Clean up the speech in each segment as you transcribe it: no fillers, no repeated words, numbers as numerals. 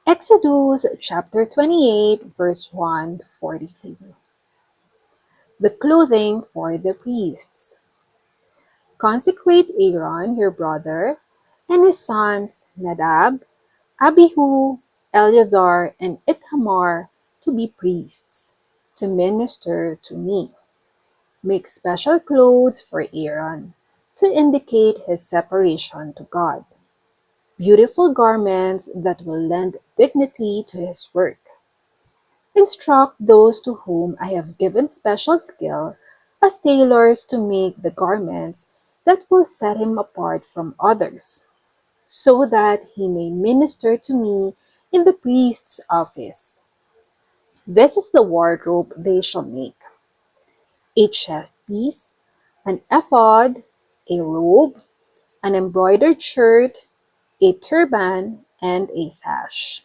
Exodus chapter 28, verse 1 to 43. The clothing for the priests. Consecrate Aaron, your brother, and his sons Nadab, Abihu, Eleazar, and Ithamar to be priests, to minister to me. Make special clothes for Aaron to indicate his separation to God. Beautiful garments that will lend dignity to his work. Instruct those to whom I have given special skill as tailors to make the garments that will set him apart from others, so that he may minister to me in the priest's office. This is the wardrobe they shall make: a chest piece, an ephod, a robe, an embroidered shirt, a turban, and a sash.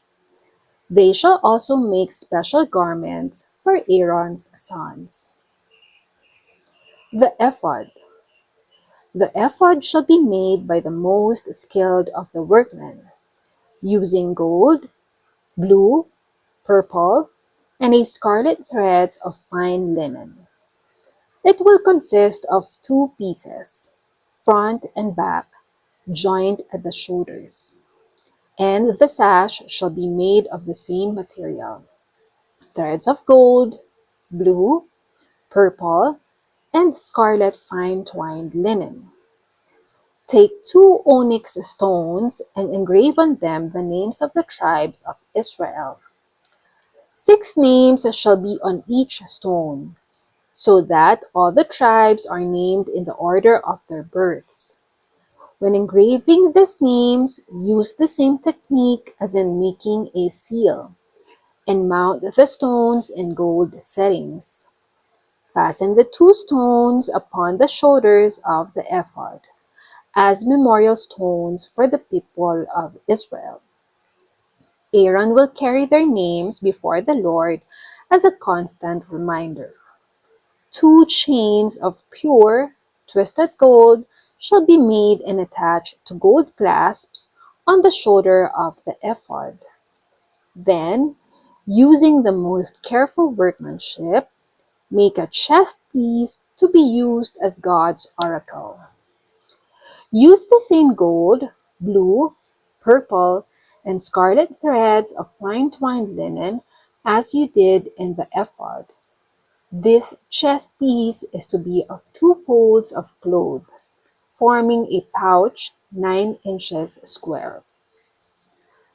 They shall also make special garments for Aaron's sons. The ephod. The ephod shall be made by the most skilled of the workmen, using gold, blue, purple, and a scarlet threads of fine linen. It will consist of 2 pieces, front and back, joined at the shoulders. And the sash shall be made of the same material: threads of gold, blue, purple, and scarlet fine twined linen. Take 2 onyx stones and engrave on them the names of the tribes of Israel. 6 names shall be on each stone, so that all the tribes are named in the order of their births. When engraving these names, use the same technique as in making a seal, and mount the stones in gold settings. Fasten the 2 stones upon the shoulders of the ephod, as memorial stones for the people of Israel. Aaron will carry their names before the Lord as a constant reminder. 2 chains of pure, twisted gold shall be made and attached to gold clasps on the shoulder of the ephod. Then, using the most careful workmanship, make a chest piece to be used as God's oracle. Use the same gold, blue, purple, and scarlet threads of fine twined linen as you did in the ephod. This chest piece is to be of 2 folds of cloth, forming a pouch 9 inches square.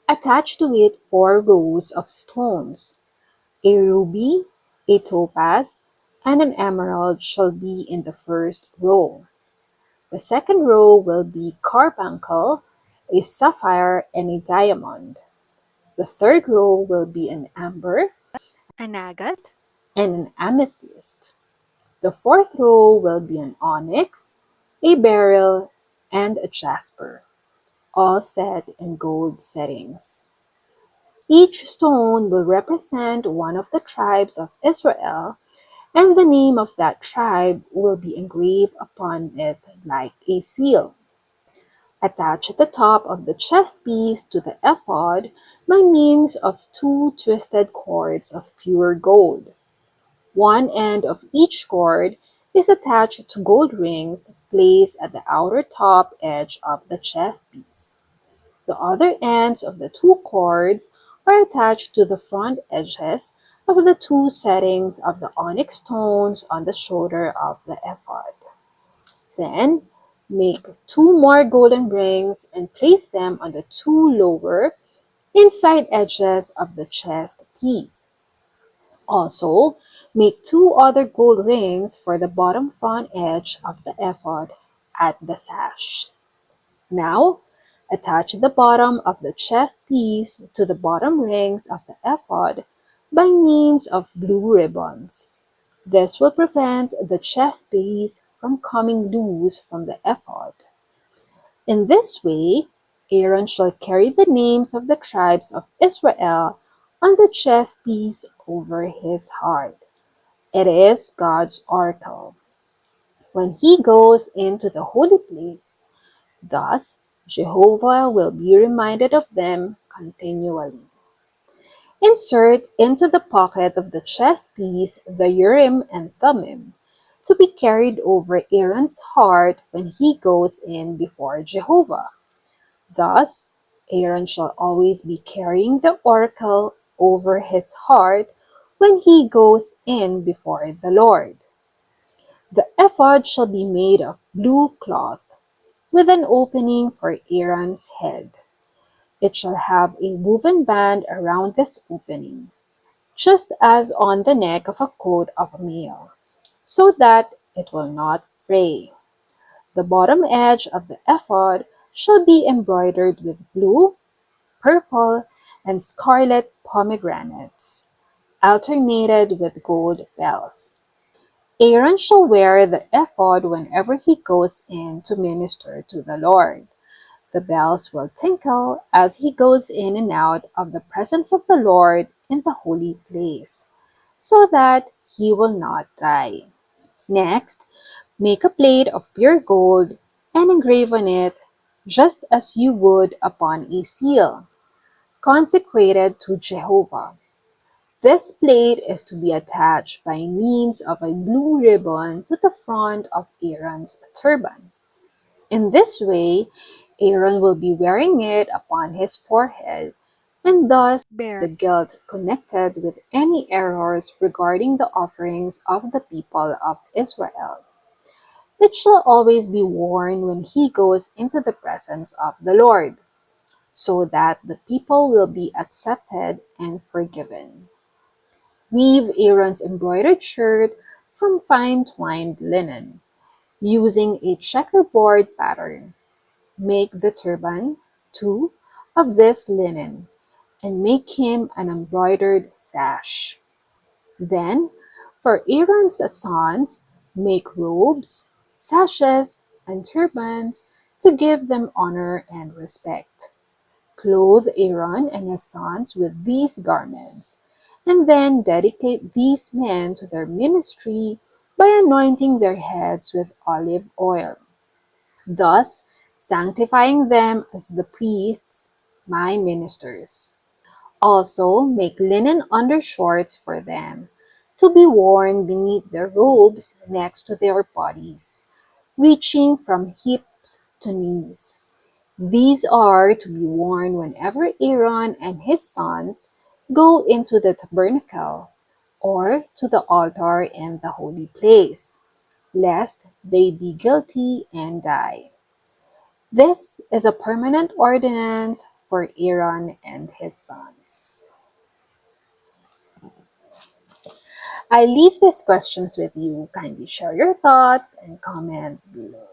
Attach to it 4 rows of stones. A ruby, a topaz, and an emerald shall be in the first row. The second row will be carbuncle, a sapphire, and a diamond. The third row will be an amber, an agate, and an amethyst. The fourth row will be an onyx, a beryl, and a jasper, all set in gold settings. Each stone will represent one of the tribes of Israel, and the name of that tribe will be engraved upon it like a seal. Attach the top of the chest piece to the ephod by means of 2 twisted cords of pure gold. One end of each cord is attached to gold rings placed at the outer top edge of the chest piece. The other ends of the 2 cords are attached to the front edges of the 2 settings of the onyx stones on the shoulder of the ephod. Then, make 2 more golden rings and place them on the 2 lower inside edges of the chest piece. Also, make 2 other gold rings for the bottom front edge of the ephod at the sash. Now, attach the bottom of the chest piece to the bottom rings of the ephod by means of blue ribbons. This will prevent the chest piece from coming loose from the ephod. In this way, Aaron shall carry the names of the tribes of Israel on the chest piece over his heart. It is God's oracle. When he goes into the holy place, thus Jehovah will be reminded of them continually. Insert into the pocket of the chest piece the Urim and Thummim, to be carried over Aaron's heart when he goes in before Jehovah. Thus, Aaron shall always be carrying the oracle over his heart when he goes in before the Lord. The ephod shall be made of blue cloth, with an opening for Aaron's head. It shall have a woven band around this opening, just as on the neck of a coat of mail, so that it will not fray. The bottom edge of the ephod shall be embroidered with blue, purple, and scarlet pomegranates, alternated with gold bells. Aaron shall wear the ephod whenever he goes in to minister to the Lord. The bells will tinkle as he goes in and out of the presence of the Lord in the holy place, so that he will not die. Next, make a plate of pure gold and engrave on it, just as you would upon a seal, consecrated to Jehovah. This plate is to be attached by means of a blue ribbon to the front of Aaron's turban. In this way, Aaron will be wearing it upon his forehead and thus bear the guilt connected with any errors regarding the offerings of the people of Israel. It shall always be worn when he goes into the presence of the Lord, so that the people will be accepted and forgiven. Weave Aaron's embroidered shirt from fine twined linen, using a checkerboard pattern. Make the turban, too, of this linen, and make him an embroidered sash. Then, for Aaron's sons, make robes, sashes, and turbans to give them honor and respect. Clothe Aaron and his sons with these garments, and then dedicate these men to their ministry by anointing their heads with olive oil, thus sanctifying them as the priests, my ministers. Also, make linen undershorts for them, to be worn beneath their robes next to their bodies, reaching from hips to knees. These are to be worn whenever Aaron and his sons go into the tabernacle, or to the altar in the holy place, lest they be guilty and die. This is a permanent ordinance for Aaron and his sons. I leave these questions with you. Kindly share your thoughts and comment below.